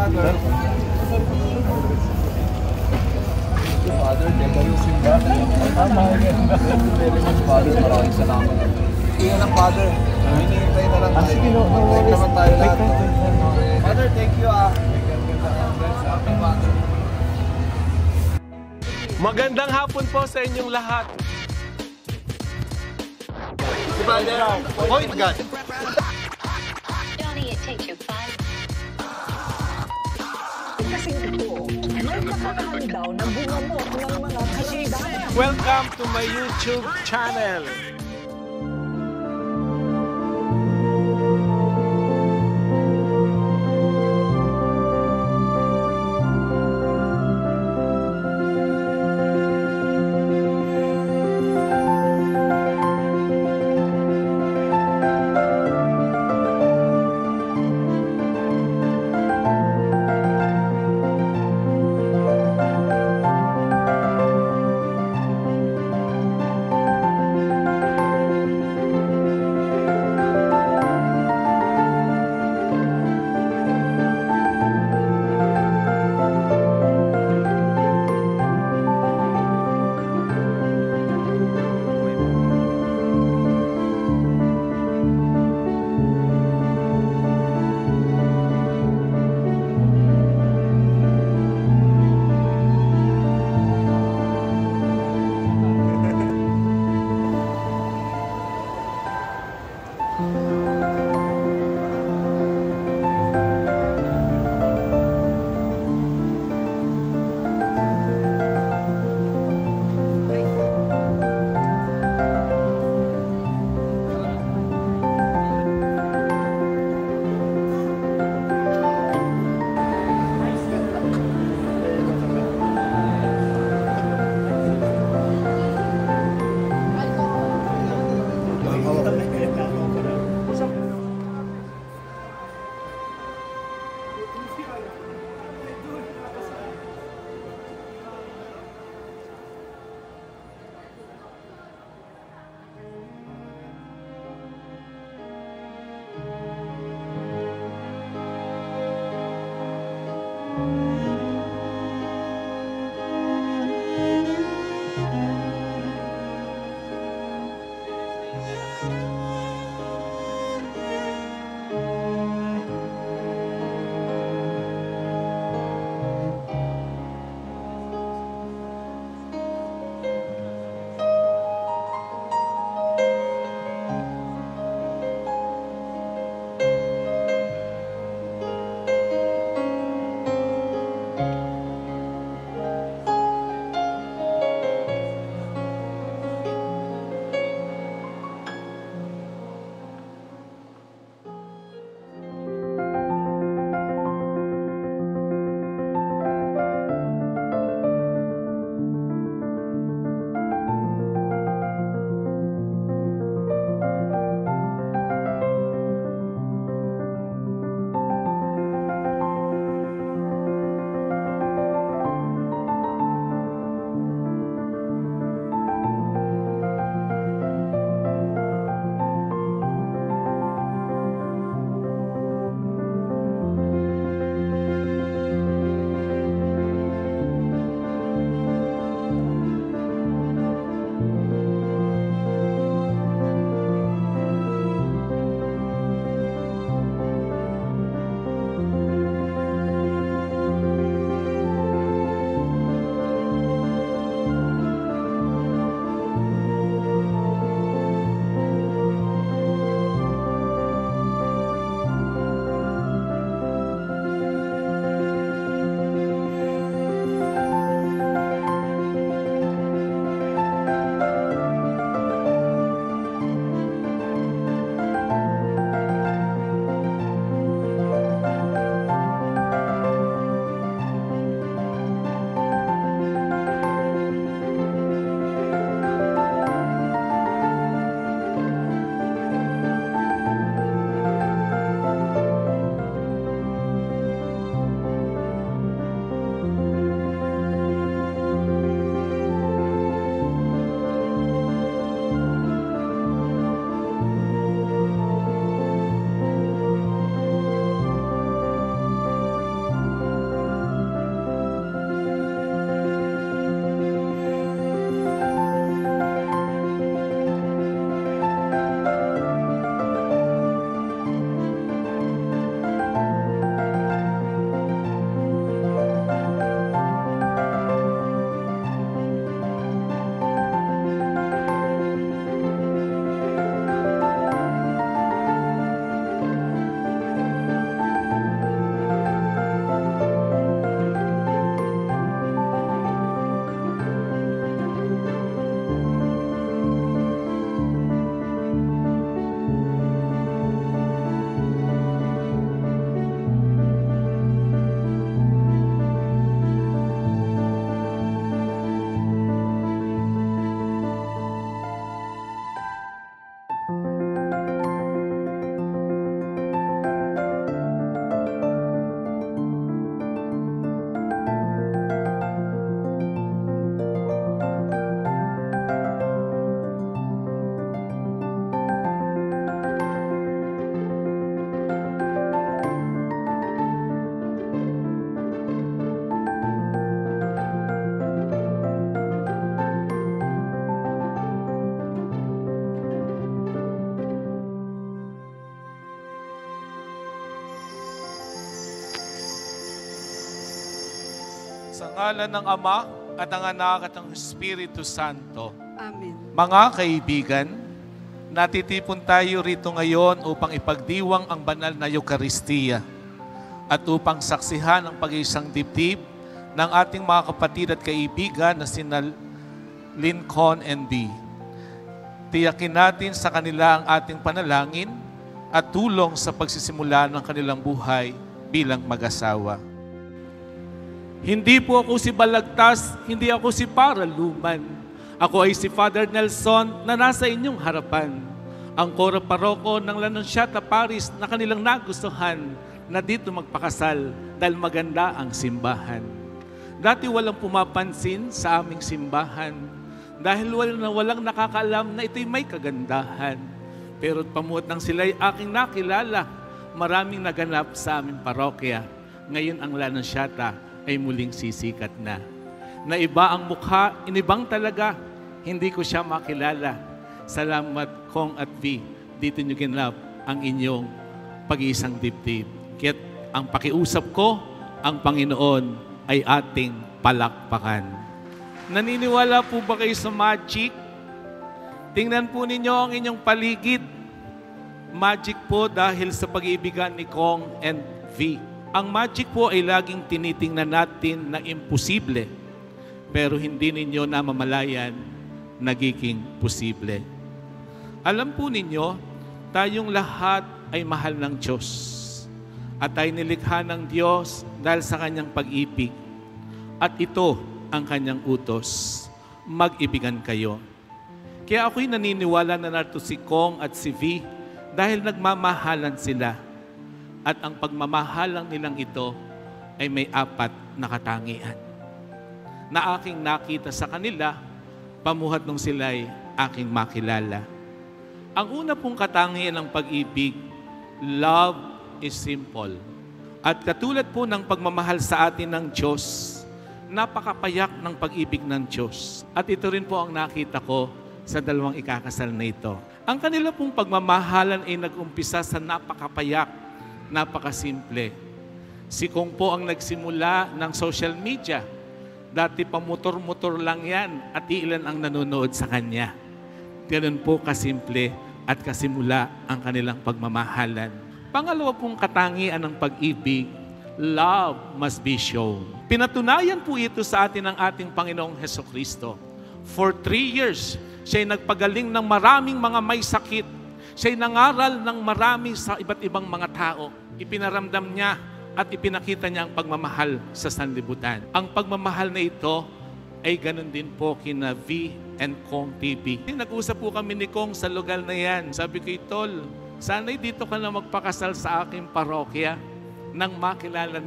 Father. Father, teka yung simba. Very much, Father. Maraming salamat. Kaya lang, Father. Hinihintay na lang tayo. Sige, no worries. Naman tayo lahat. Wait. Father, thank you Father. Magandang hapon po sa inyong lahat. Si Father, point agad. Johnny, it takes you 5. Kasi ito, may nakaraan daw na bumamot ng mga kalandaman. Welcome to my YouTube channel. Sa ngalan ng Ama at ng Anak at ng Espiritu Santo. Amen. Mga kaibigan, natitipon tayo rito ngayon upang ipagdiwang ang banal na Eucharistia at upang saksihan ang pag-iisang dibdib ng ating mga kapatid at kaibigan na sina Lincoln and Bee. Tiyakin natin sa kanila ang ating panalangin at tulong sa pagsisimula ng kanilang buhay bilang mag-asawa. Hindi po ako si Balagtas, hindi ako si Paraluman. Ako ay si Father Nelson na nasa inyong harapan. Ang kora paroko ng Lanunsiata Paris na kanilang nagustuhan na dito magpakasal dahil maganda ang simbahan. Dati walang pumapansin sa aming simbahan dahil walang nakakaalam na ito'y may kagandahan. Pero pamuot nang sila'y aking nakilala, maraming naganap sa aming parokya. Ngayon ang Lanunsiata ay muling sisikat na. Naiba ang mukha, inibang talaga, hindi ko siya makilala. Salamat Kong at V, dito nyo ginap ang inyong pag-iisang dibdib. Kaya't ang pakiusap ko, ang Panginoon ay ating palakpakan. Naniniwala po ba kayo sa magic? Tingnan po ninyo ang inyong paligid. Magic po dahil sa pag-iibigan ni Kong and V. Ang magic po ay laging tinitingnan natin na imposible, pero hindi ninyo namamalayan nagiging posible. Alam po ninyo, tayong lahat ay mahal ng Diyos at ay nilikha ng Diyos dahil sa Kanyang pag-ibig. At ito ang Kanyang utos, mag-ibigan kayo. Kaya ako'y naniniwala na narito si Kong at si V dahil nagmamahalan sila. At ang pagmamahalang nilang ito ay may 4 na katangian na aking nakita sa kanila pamuhat nung sila'y aking makilala. Ang una pong katangian ng pag-ibig, love is simple. At katulad po ng pagmamahal sa atin ng Diyos, napakapayak ng pag-ibig ng Diyos. At ito rin po ang nakita ko sa 2 ikakasal na ito. Ang kanila pong pagmamahalan ay nag-umpisa sa napakapayak, napakasimple. Si Kong po ang nagsimula ng social media. Dati pa motor-motor lang yan at ilan ang nanonood sa kanya. Ganun po kasimple at kasimula ang kanilang pagmamahalan. Pangalawa pong katangian ng pag-ibig, love must be shown. Pinatunayan po ito sa atin ng ating Panginoong Hesukristo. For 3 years, siya'y nagpagaling ng maraming mga may sakit. Siya'y nangaral ng marami sa iba't ibang mga tao. Ipinaramdam niya at ipinakita niya ang pagmamahal sa sanlibutan. Ang pagmamahal na ito ay ganun din po kina V and Kong TV. Nag-usap po kami ni Kong sa lugar na yan. Sabi ko, Tol, sana'y dito ka na magpakasal sa aking parokya nang makilala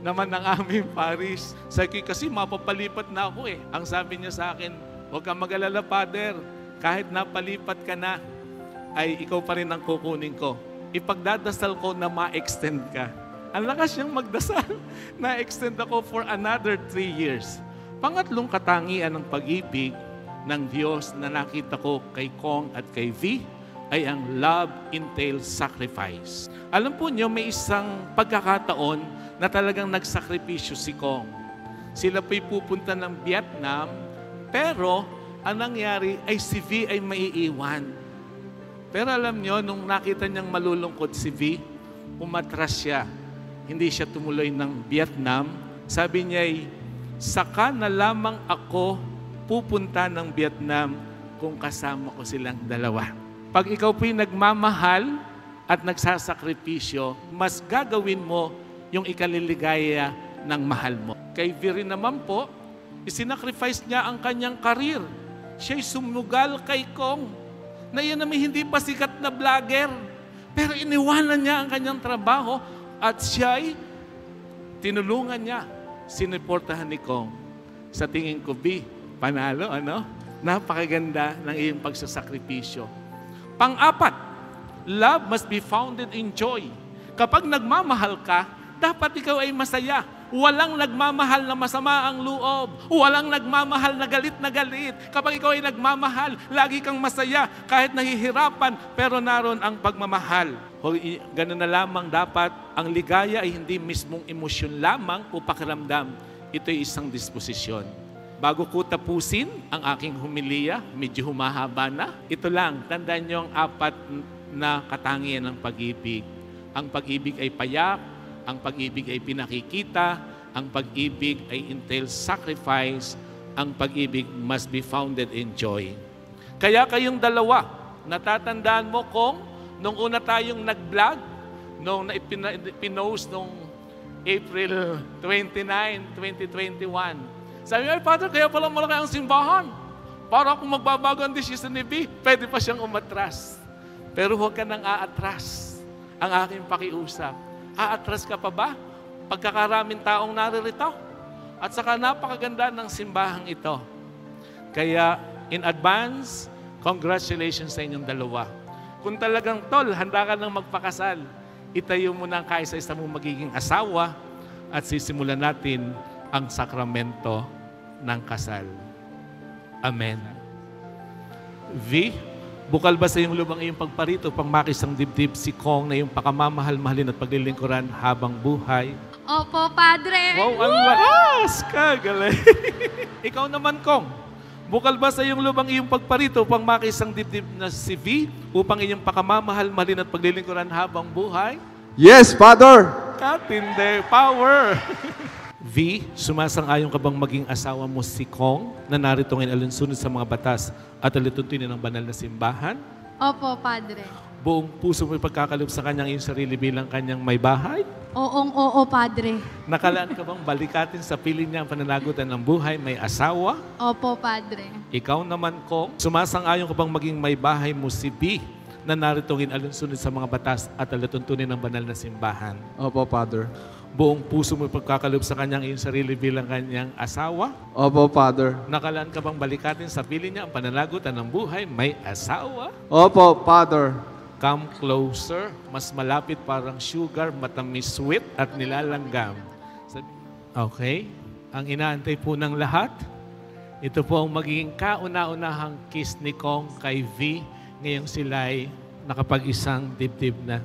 naman ng aming parish. Sabi ko, kasi mapapalipat na ako eh. Ang sabi niya sa akin, huwag kang mag-alala, Father. Kahit napalipat ka na, ay ikaw pa rin ang kukunin ko. Ipagdadasal ko na ma-extend ka. Ang lakas niyang magdasal. Na-extend ako for another 3 years. Pangatlong katangian ng pag-ibig ng Diyos na nakita ko kay Kong at kay V ay ang love entails sacrifice. Alam po niyo, may isang pagkakataon na talagang nagsakripisyo si Kong. Sila po'y pupunta ng Vietnam, pero ang nangyari ay si V ay maiiwan. Pero alam niyo, nung nakita niyang malulungkot si V, umatras siya. Hindi siya tumuloy ng Vietnam. Sabi niya, saka na lamang ako pupunta ng Vietnam kung kasama ko silang dalawa. Pag ikaw po'y nagmamahal at nagsasakripisyo, mas gagawin mo yung ikaliligaya ng mahal mo. Kay V rin naman po, isinacrifice niya ang kanyang karir. Siya'y sumugal kay Kong na yan naman hindi pa sikat na vlogger. Pero iniwanan niya ang kanyang trabaho at siya'y tinulungan niya. Siniportahan ni Kong. Sa tingin ko, B, panalo, ano? Napakaganda ng iyong pagsasakripisyo. Pang-apat, love must be founded in joy. Kapag nagmamahal ka, dapat ikaw ay masaya. Walang nagmamahal na masama ang loob. Walang nagmamahal na galit na galit. Kapag ikaw ay nagmamahal, lagi kang masaya. Kahit nahihirapan, pero naroon ang pagmamahal. Ganun na lamang dapat, ang ligaya ay hindi mismong emosyon lamang o pakiramdam. ito'y isang disposisyon. Bago ko tapusin ang aking humiliya, medyo humahaba na, ito lang, tandaan niyo ang 4 na katangian ng pag-ibig. Ang pag-ibig ay payak, ang pag-ibig ay pinakikita, ang pag-ibig ay entails sacrifice, ang pag-ibig must be founded in joy. Kaya kayong dalawa, natatandaan mo kung nung una tayong nag-vlog, nung pinost nung April 29, 2021, sabi nga, Father, kaya pala malaki ang simbahan. Para kung magbabago ang decision ni B, pwede pa siyang umatras. Pero huwag ka nang aatras. Ang aking pakiusap. Aatras ka pa ba? Pagkakaraming taong naririto. At saka napakaganda ng simbahang ito. Kaya, in advance, congratulations sa inyong dalawa. Kung talagang tol, handa ka nang magpakasal, itayo mo na ang kaisa-isa mong magiging asawa at sisimulan natin ang sakramento ng kasal. Amen. V, bukal ba sa iyong lubang iyong pagparito pang makisang dibdib si Kong na iyong pakamamahal-mahalin at paglilingkuran habang buhay? Opo, Padre. Wow, ang lakas! Kagaling! Ikaw naman, Kong, bukal ba sa iyong lubang iyong pagparito pang makisang dibdib na si V upang iyong pakamamahal-mahalin at paglilingkuran habang buhay? Yes, Father! Katinde, power! V, sumasang-ayon ka bang maging asawa mo si Kong na narito ngayon alinsunod sa mga batas at alituntunin ng banal na simbahan? Opo, Padre. Buong puso mo ipagkakalob sa kanyang iyong sarili bilang kanyang may bahay? Oo, Padre. Nakalaan ka bang balikatin sa piling niya ang pananagutan ng buhay may asawa? Opo, Padre. Ikaw naman, Kong, sumasang-ayon ka bang maging may bahay mo si B na narito ngayon alinsunod sa mga batas at alituntunin ng banal na simbahan? Opo, Father. Buong puso mo pagkakalob sa kanyang iyong sarili bilang kanyang asawa? Opo, Father. Nakalaan ka bang balikatin sa piling niya ang pananagutan ng buhay may asawa? Opo, Father. Come closer, mas malapit parang sugar, matamis sweet at nilalanggam. Okay? Ang inaantay po ng lahat, ito po ang magiging kauna-unahang kiss ni Kong kay V ngayong sila'y nakapag-isang dibdib na.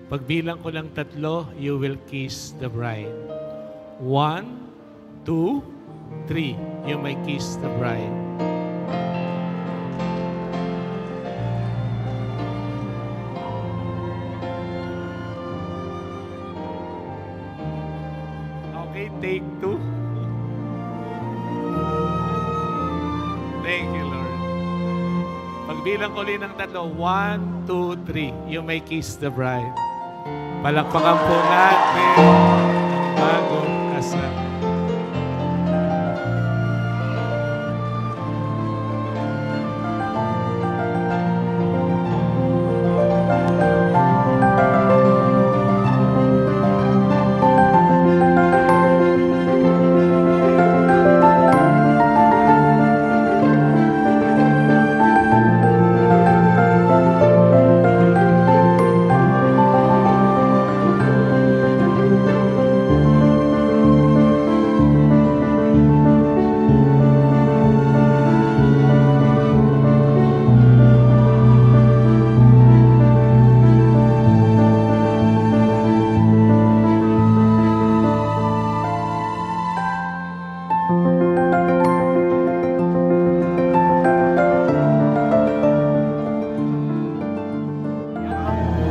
Pagbilang ko lang 3, you will kiss the bride. 1, 2, 3. You may kiss the bride. Okay, take 2. Thank you, Lord. Pagbilang ko ulit ng 3, 1, 2, 3. You may kiss the bride. Palakpakan po natin ang bagong kasal.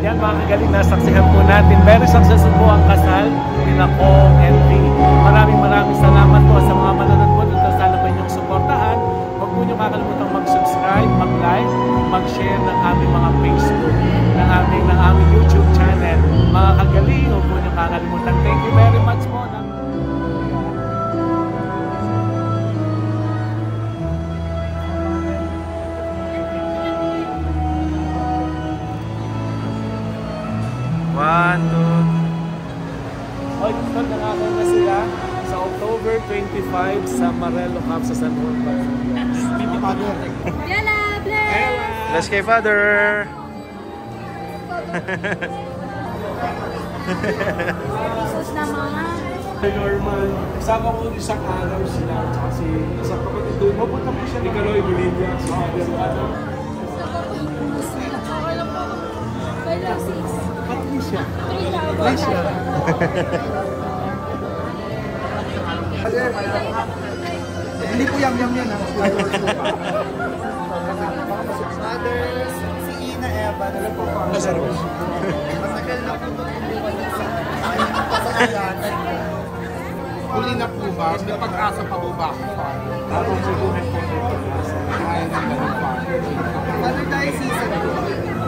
Yan mga kagaling, nasaksihan po natin. Very successful po ang kasal ni Kong and V. Maraming salamat po sa mga manonood po. Sana po inyong suportahan. Huwag po nyo kakalimutan mag-subscribe, mag-like, mag-share ng aming mga Facebook, ng aming YouTube channel. Mga kagaling, huwag po nyo kakalimutan. Thank you very much po. Tol, nangako na sila sa October 25 sa Marelo Camp sa San Juan, Batangas. Yala, bless! Bless kay Father. Jesus naman. Normal. Kasama ko isang araw sila. Kasi sa kapatid doon, mapunta po siya ni Kaloy Bolivia. Si Father Ano. Okay lang po. Patricia. 3,000. Hindi po yam yan ha. Mothers, si Ina Eva, nila po po. Matagal na po Huli na po ba? May pag-asa pa po ba? Tapos sugunin po dito. Ayaw na ganun pa. Father Diocese,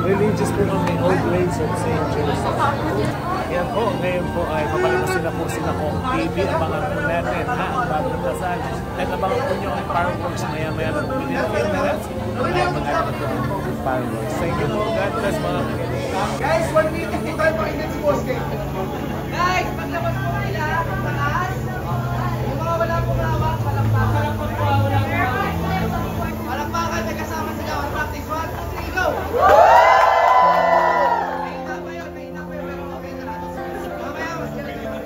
Religious po kami, Old Grades of St. Joseph. Yan po, ngayon po ay papalabas na po sila kong TV. Abangan po natin ha, ang bagong kasal. At abangan po nyo ang fireworks maya-maya ng within a few minutes. Maya-maya ng fireworks. Thank you po, God bless mga kaibigan. guys, 1 minute po tayo pakinggan si Boss Kate. Guys, paglabas po nila, pagtaas. Yung mga wala pong hawak, palakpakan. Palakpakan, nagkasama sa gawang practice. 1, 2, 3, go! Mahina pa yun, pero okay na lang. Mamaya, mas galing yun.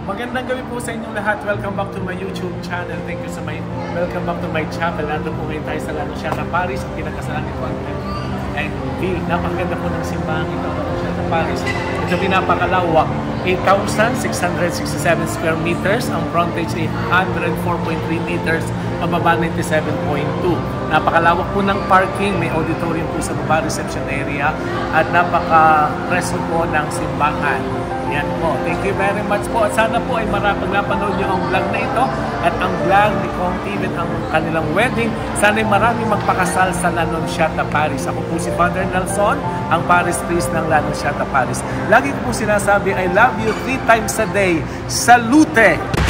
Magandang gabi po sa inyong lahat. Welcome back to my YouTube channel. Thank you welcome back to my chapel. Nandun po ngayon tayo sa Lanunciata, Paris. Ang pinakasalan nito ay napakaganda po ng simbahan ito, Lanunciata, Paris. Ito pinapakalawak. 8,667 square meters. Ang frontage ay 104.3 meters. Pababa 97.2. Napakalawak po ng parking. May auditorium po sa baba, reception area. At napaka-preso po ng simbahan. Yan po. Thank you very much po. At sana po ay marapag napanood nyo ang vlog na ito at ang vlog ni Kong Tim at ang kanilang wedding. Sana ay marami magpakasal sa Lanunciata, Paris. Ako po si Father Nelson, ang Paris priest ng Lanunciata, Paris. Lagi ko po sinasabi, I love you 3 times a day. Salute!